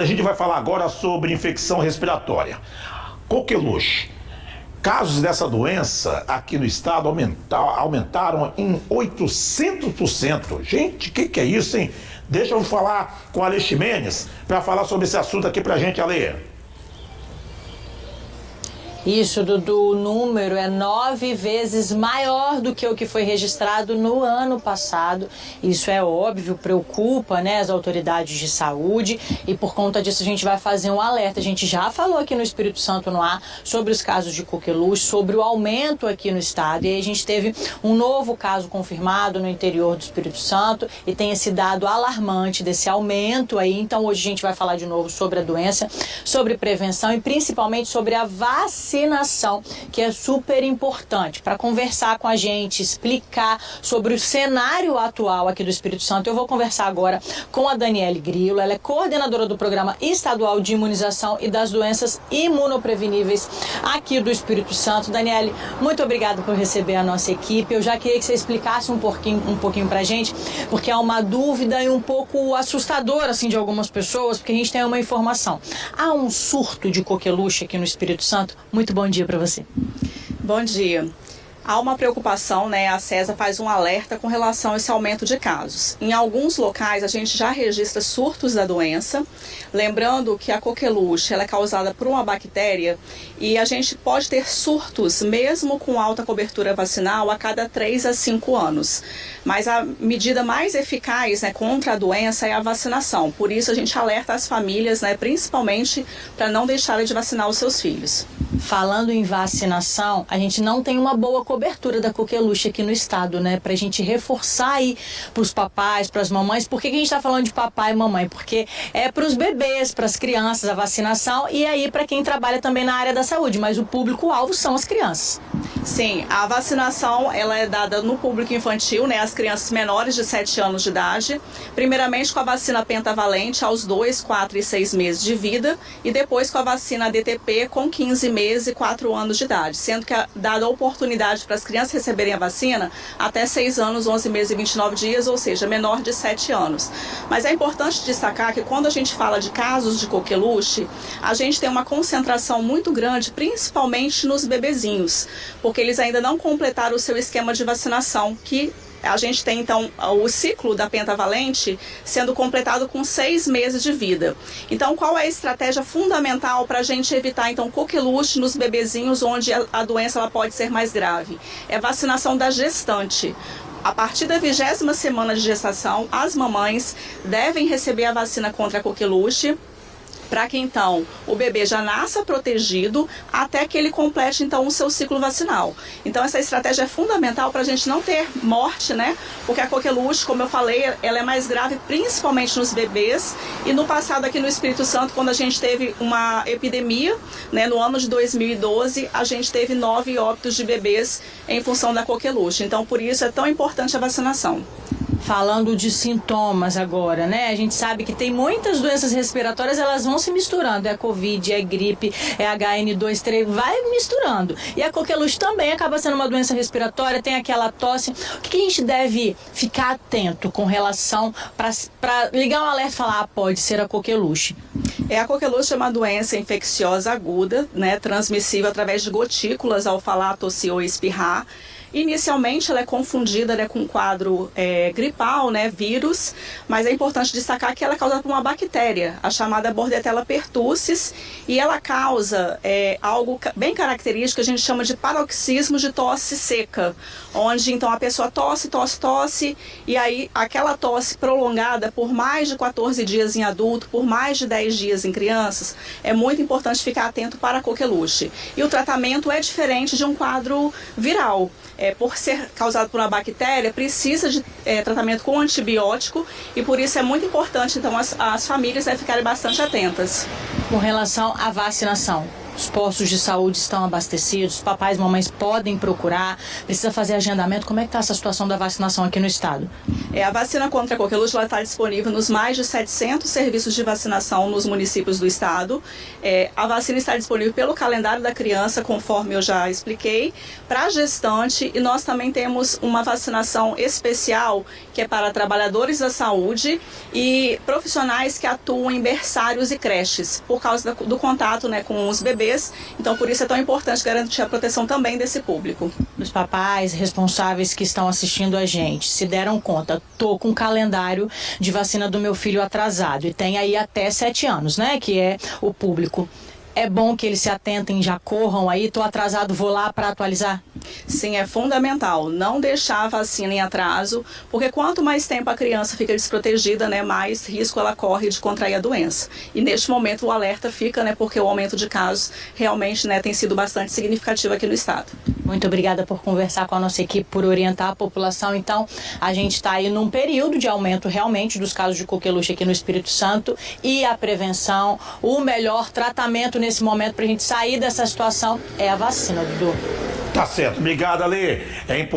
A gente vai falar agora sobre infecção respiratória. Coqueluche. Casos dessa doença aqui no estado aumentaram em 800%. Gente, o que é isso, hein? Deixa eu falar com a Ale Ximenes para falar sobre esse assunto aqui pra gente, Ale. Isso, Dudu, o número é 9 vezes maior do que o que foi registrado no ano passado. Isso é óbvio, preocupa, né, as autoridades de saúde, e por conta disso a gente vai fazer um alerta. A gente já falou aqui no Espírito Santo no ar sobre os casos de coqueluche, sobre o aumento aqui no estado, e aí a gente teve um novo caso confirmado no interior do Espírito Santo e tem esse dado alarmante desse aumento aí. Então hoje a gente vai falar de novo sobre a doença, sobre prevenção e principalmente sobre a vacinação, que é super importante. Para conversar com a gente, explicar sobre o cenário atual aqui do Espírito Santo, eu vou conversar agora com a Daniele Grillo. Ela é coordenadora do Programa Estadual de Imunização e das Doenças Imunopreveníveis aqui do Espírito Santo. Daniele, muito obrigada por receber a nossa equipe. Eu já queria que você explicasse um pouquinho para a gente, porque é uma dúvida e um pouco assustadora assim, de algumas pessoas, porque a gente tem uma informação. Há um surto de coqueluche aqui no Espírito Santo? Muito bom dia para você. Bom dia. Há uma preocupação, né? A CESA faz um alerta com relação a esse aumento de casos. Em alguns locais a gente já registra surtos da doença, lembrando que a coqueluche ela é causada por uma bactéria e a gente pode ter surtos mesmo com alta cobertura vacinal a cada 3 a 5 anos. Mas a medida mais eficaz, né, contra a doença é a vacinação. Por isso a gente alerta as famílias, né, principalmente para não deixarem de vacinar os seus filhos. Falando em vacinação, a gente não tem uma boa cobertura da coqueluche aqui no estado, né? Pra gente reforçar aí pros papais, pras mamães. Por que a gente tá falando de papai e mamãe? Porque é pros bebês, pras crianças a vacinação e aí pra quem trabalha também na área da saúde, mas o público-alvo são as crianças. Sim, a vacinação ela é dada no público infantil, né, as crianças menores de 7 anos de idade, primeiramente com a vacina pentavalente aos 2, 4 e 6 meses de vida e depois com a vacina DTP com 15 meses e 4 anos de idade, sendo que é dada a oportunidade para as crianças receberem a vacina até 6 anos, 11 meses e 29 dias, ou seja, menor de 7 anos. Mas é importante destacar que quando a gente fala de casos de coqueluche, a gente tem uma concentração muito grande, principalmente nos bebezinhos, porque eles ainda não completaram o seu esquema de vacinação, que a gente tem, então, o ciclo da pentavalente sendo completado com 6 meses de vida. Então, qual é a estratégia fundamental para a gente evitar, então, coqueluche nos bebezinhos, onde a doença ela pode ser mais grave? É a vacinação da gestante. A partir da 20ª semana de gestação, as mamães devem receber a vacina contra a coqueluche, para que então o bebê já nasça protegido até que ele complete então o seu ciclo vacinal. Então essa estratégia é fundamental para a gente não ter morte, né? Porque a coqueluche, como eu falei, ela é mais grave principalmente nos bebês. E no passado aqui no Espírito Santo, quando a gente teve uma epidemia, né, no ano de 2012, a gente teve 9 óbitos de bebês em função da coqueluche. Então por isso é tão importante a vacinação. Falando de sintomas agora, né? A gente sabe que tem muitas doenças respiratórias, elas vão se misturando. É Covid, é gripe, é HN2, vai misturando. E a coqueluche também acaba sendo uma doença respiratória, tem aquela tosse. O que a gente deve ficar atento com relação para ligar um alerta e falar, pode ser a coqueluche? A coqueluche é uma doença infecciosa aguda, né? Transmissível através de gotículas ao falar, tossir ou espirrar. Inicialmente ela é confundida, né, com um quadro gripal, né, vírus, mas é importante destacar que ela é causada por uma bactéria, a chamada Bordetella pertussis, e ela causa algo bem característico que a gente chama de paroxismo de tosse seca, onde então a pessoa tosse, e aí aquela tosse prolongada por mais de 14 dias em adulto, por mais de 10 dias em crianças, é muito importante ficar atento para a coqueluche. E o tratamento é diferente de um quadro viral. Por ser causado por uma bactéria, precisa de tratamento com antibiótico e por isso é muito importante, então, as famílias ficarem bastante atentas. Com relação à vacinação, Os postos de saúde estão abastecidos, papais e mamães podem procurar, precisa fazer agendamento. Como é que está essa situação da vacinação aqui no estado? A vacina contra a coqueluche está disponível nos mais de 700 serviços de vacinação nos municípios do estado. A vacina está disponível pelo calendário da criança, conforme eu já expliquei, para a gestante, e nós também temos uma vacinação especial que é para trabalhadores da saúde e profissionais que atuam em berçários e creches, por causa do contato, né, com os bebês. Então, por isso é tão importante garantir a proteção também desse público. Os papais responsáveis que estão assistindo a gente se deram conta, tô com um calendário de vacina do meu filho atrasado e tem aí até 7 anos, né, que é o público. É bom que eles se atentem, já corram aí, tô atrasado, vou lá para atualizar? Sim, é fundamental não deixar a vacina em atraso, porque quanto mais tempo a criança fica desprotegida, né, mais risco ela corre de contrair a doença. E neste momento o alerta fica, né, porque o aumento de casos realmente, né, tem sido bastante significativo aqui no estado. Muito obrigada por conversar com a nossa equipe, por orientar a população. Então, a gente está aí num período de aumento realmente dos casos de coqueluche aqui no Espírito Santo, e a prevenção, o melhor tratamento nesse momento para a gente sair dessa situação é a vacina, Dudu. Tá certo. Obrigado, Ale. É importante.